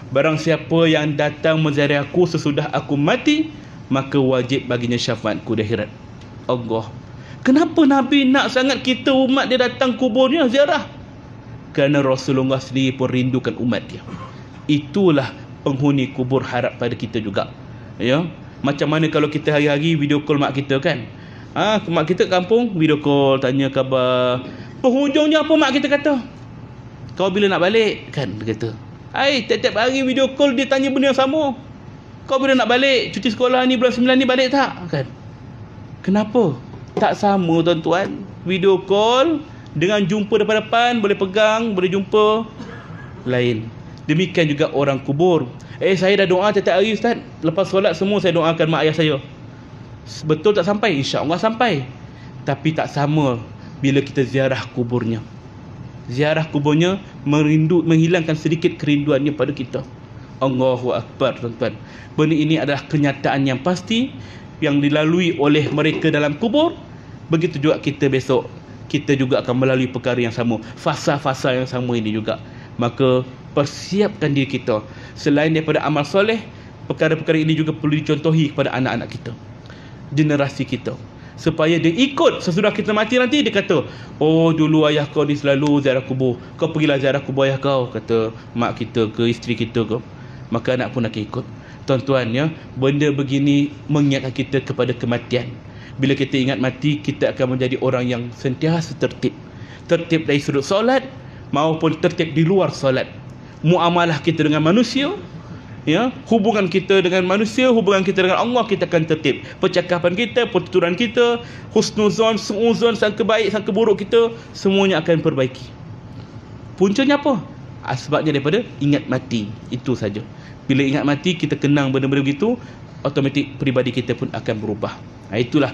barang siapa yang datang menziarah aku sesudah aku mati, maka wajib baginya syafaatku di akhirat. Allah. Kenapa Nabi nak sangat kita umat dia datang kuburnya ziarah? Kerana Rasulullah sendiri pun rindukan umat dia. Itulah penghuni kubur harap pada kita juga. Ya, macam mana kalau kita hari-hari video call mak kita kan? Mak kita kampung video call tanya khabar. Penghujungnya apa mak kita kata? Kau bila nak balik? Kan dia kata. Tiap-tiap hari video call dia tanya benda yang sama. Kau bila nak balik? Cuti sekolah ni bulan 9 ni balik tak? Kan? Kenapa? Tak sama tuan-tuan. Video call dengan jumpa depan-depan, boleh pegang, boleh jumpa, lain. Demikian juga orang kubur. Saya dah doa tiap-tiap hari Ustaz. Lepas solat semua saya doakan mak ayah saya. Betul tak sampai? InsyaAllah sampai. Tapi tak sama bila kita ziarah kuburnya. Ziarah kuburnya menghilangkan sedikit kerinduannya pada kita. Allahu Akbar tuan-tuan. Benda ini adalah kenyataan yang pasti yang dilalui oleh mereka dalam kubur. Begitu juga kita besok, kita juga akan melalui perkara yang sama, fasa-fasa yang sama ini juga. Maka persiapkan diri kita. Selain daripada amal soleh, perkara-perkara ini juga perlu dicontohi kepada anak-anak kita, generasi kita, supaya dia ikut. Sesudah kita mati nanti dia kata, oh dulu ayah kau ni selalu ziarah kubur, kau pergilah ziarah kubur ayah kau, kata mak kita ke isteri kita ke. Maka anak pun akan ikut. Tuan-tuan ya, benda begini mengingatkan kita kepada kematian. Bila kita ingat mati, kita akan menjadi orang yang sentiasa tertib. Tertib dari sudut solat maupun tertib di luar solat. Muamalah kita dengan manusia, ya, hubungan kita dengan manusia, hubungan kita dengan Allah, kita akan tertib. Percakapan kita, pertuturan kita, husnuzon, suuzon, sangka baik, sangka buruk kita, semuanya akan perbaiki. Puncanya apa? Sebabnya daripada ingat mati. Itu saja. Bila ingat mati, kita kenang benda-benda begitu, automatik peribadi kita pun akan berubah. Itulah,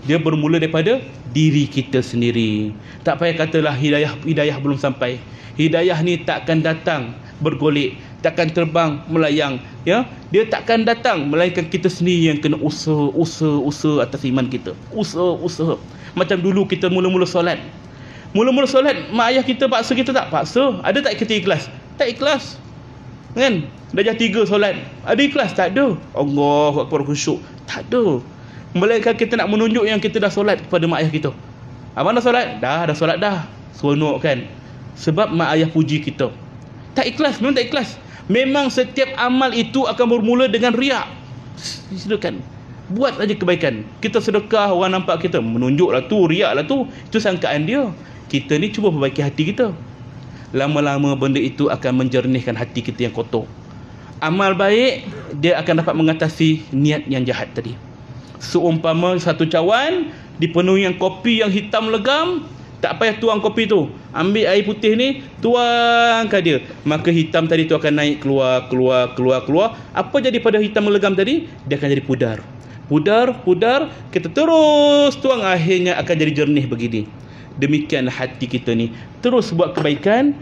dia bermula daripada diri kita sendiri. Tak payah katalah hidayah belum sampai. Hidayah ni takkan datang bergolek, takkan terbang melayang, ya. Dia takkan datang melainkan kita sendiri yang kena usaha atas iman kita. Usaha. Macam dulu kita mula-mula solat. Mula-mula solat, mak ayah kita paksa kita tak? Paksa. Ada tak kita ikhlas? Tak ikhlas. Kan? Darjah 3 solat. Ada ikhlas? Tak ada. Allahu Akbar khusyuk. Tak ada. Melainkan kita nak menunjuk yang kita dah solat kepada mak ayah kita. Abang dah solat? Dah solat dah. Seronok kan? Sebab mak ayah puji kita. Tak ikhlas, memang tak ikhlas. Memang setiap amal itu akan bermula dengan riak. Silakan. Buat saja kebaikan. Kita sedekah, orang nampak kita, menunjuklah tu, riak lah tu. Itu sangkaan dia. Kita ni cuba perbaiki hati kita. Lama-lama benda itu akan menjernihkan hati kita yang kotor. Amal baik, dia akan dapat mengatasi niat yang jahat tadi. Seumpama satu cawan dipenuhi yang kopi yang hitam legam, tak payah tuang kopi tu, ambil air putih ni, tuangkan dia, maka hitam tadi tu akan naik keluar. Apa jadi pada hitam legam tadi? Dia akan jadi pudar. Kita terus tuang, akhirnya akan jadi jernih begini. Demikian hati kita ni, terus buat kebaikan,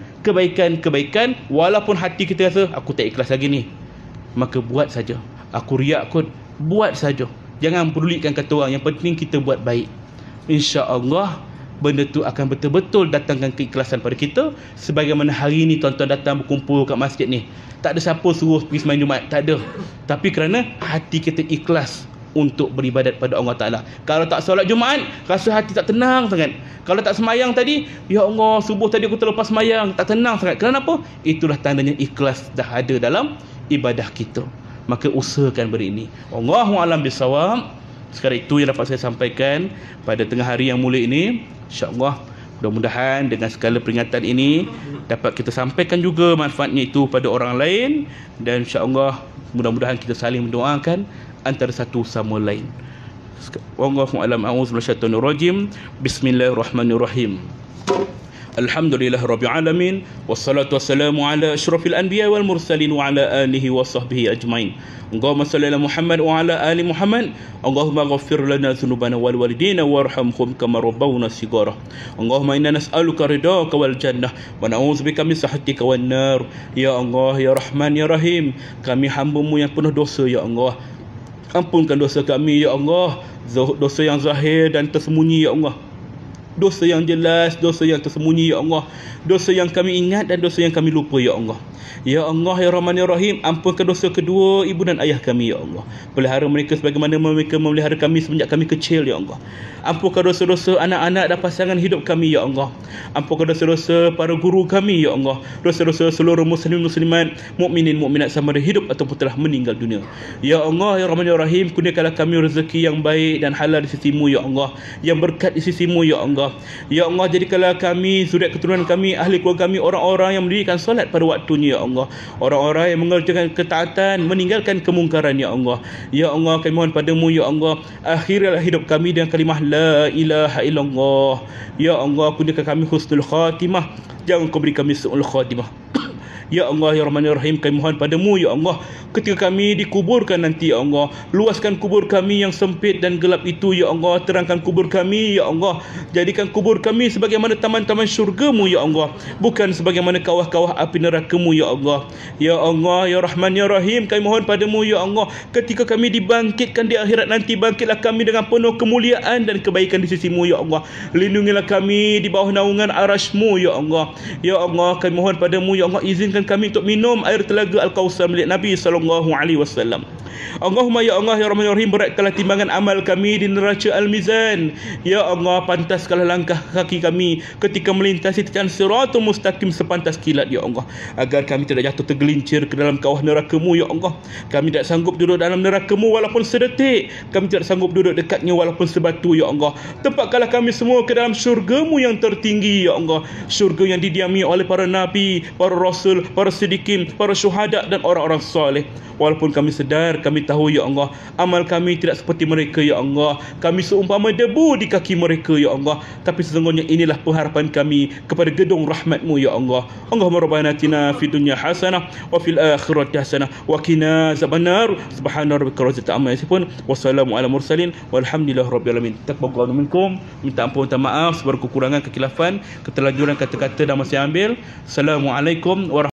walaupun hati kita rasa aku tak ikhlas lagi ni, maka buat saja. Aku riak kot, buat saja. Jangan pedulikan kata orang, yang penting kita buat baik. InsyaAllah benda tu akan betul-betul datangkan keikhlasan pada kita. Sebagaimana hari ni tuan-tuan datang berkumpul kat masjid ni, tak ada siapa suruh pergi sembahyang Jumaat, tak ada. Tapi kerana hati kita ikhlas untuk beribadat pada Allah Ta'ala. Kalau tak solat Jumaat, rasa hati tak tenang sangat. Kalau tak semayang tadi, ya Allah, subuh tadi aku terlepas semayang, tak tenang sangat. Kenapa? Itulah tandanya ikhlas dah ada dalam ibadah kita. Maka usahakan beri ini. Allahu a'lam bissawab. Sekarang itu yang dapat saya sampaikan pada tengah hari yang mulia ini. InsyaAllah, mudah-mudahan dengan segala peringatan ini dapat kita sampaikan juga manfaatnya itu pada orang lain. Dan insyaAllah, mudah-mudahan kita saling mendoakan antara satu sama lain. Wallahu a'lam. A'udzubillahi minasyaitonir rajim. Bismillahirrahmanirrahim. Alhamdulillah Rabbil Alamin. Wassalatu wassalamu ala asyrafil anbiya wal mursalin wa ala alihi wa sahbihi ajmain. Allahumma salli ala Muhammad wa ala ali Muhammad. Allahumma ghafir lana dhunubana wal walidina warhamhum kama rabbawna shighara. Allahumma inna nas'aluka ridhaka wal jannah wa na'udzubika min sakhatika wan nar. Ya Allah, ya Rahman, ya Rahim, kami hamba-Mu yang penuh dosa, ya Allah. Ampunkan dosa kami, ya Allah, dosa yang zahir dan tersembunyi, ya Allah. dosa yang jelas, dosa yang tersembunyi ya Allah, dosa yang kami ingat dan dosa yang kami lupa ya Allah. Ya Allah ya Rahman ya Rahim, ampunkan dosa kedua ibu dan ayah kami ya Allah. Pelihara mereka sebagaimana mereka memelihara kami semenjak kami kecil ya Allah. Ampunkan dosa-dosa anak-anak dan pasangan hidup kami ya Allah. Ampunkan dosa-dosa para guru kami ya Allah. Dosa-dosa seluruh muslimin muslimat, mukminin mukminat sama ada hidup ataupun telah meninggal dunia. Ya Allah ya Rahman ya Rahim, kurniakanlah kami rezeki yang baik dan halal di sisimu ya Allah, yang berkat di sisimu ya Allah. Ya Allah, jadikanlah kami, zuriat keturunan kami, ahli keluarga kami, orang-orang yang mendirikan solat pada waktunya ya Allah, orang-orang yang mengerjakan ketaatan, meninggalkan kemungkaran ya Allah. Ya Allah, kami mohon padamu ya Allah, akhirlah hidup kami dengan kalimah la ilaha illallah. Ya Allah, kurniakan kami husnul khatimah, jangan kau beri kami su'ul khatimah. Ya Allah ya Rahman ya Rahim, kami mohon padamu ya Allah, ketika kami dikuburkan nanti ya Allah, luaskan kubur kami yang sempit dan gelap itu ya Allah, terangkan kubur kami ya Allah, jadikan kubur kami sebagaimana taman-taman syurgamu ya Allah, bukan sebagaimana kawah-kawah api nerakamu ya Allah. Ya Allah ya Rahman ya Rahim, kami mohon padamu ya Allah, ketika kami dibangkitkan di akhirat nanti, bangkitlah kami dengan penuh kemuliaan dan kebaikan di sisimu ya Allah. Lindungilah kami di bawah naungan arasmu ya Allah. Ya Allah, kami mohon padamu ya Allah, izinkan kami untuk minum air telaga Al-Kausar milik Nabi sallallahu alaihi wasallam. Allahumma ya Allah ya Rahman ya Rahim, beratkanlah timbangan amal kami di neraca Al-Mizan. Ya Allah, pantaskanlah langkah kaki kami ketika melintasi titan siratul mustaqim sepantas kilat ya Allah, agar kami tidak jatuh tergelincir ke dalam kawah neraka-Mu ya Allah. Kami tidak sanggup duduk dalam neraka-Mu walaupun sedetik, kami tidak sanggup duduk dekatnya walaupun sebatu ya Allah. Tempatkanlah kami semua ke dalam syurga-Mu yang tertinggi ya Allah, syurga yang didiami oleh para nabi, para rasul, para siddiqin, para syuhada dan orang-orang soleh. Walaupun kami sedar, kami tahu ya Allah, amal kami tidak seperti mereka ya Allah, kami seumpama debu di kaki mereka ya Allah, tapi sesungguhnya inilah pengharapan kami kepada gedung rahmat-Mu ya Allah. Allahumma rabbana atina fid dunya hasanah wa fil akhirati hasanah wa qina azabannar. Subhana rabbika rabbil izzati amma yasifun, wassalamu ala mursalin walhamdulillahi rabbil alamin. Taqabbalallahu minkum, minta ampun, minta maaf segala kekurangan, kekilafan, keterlanjuran kata-kata dan masih ambil. Assalamualaikum warahmatullahi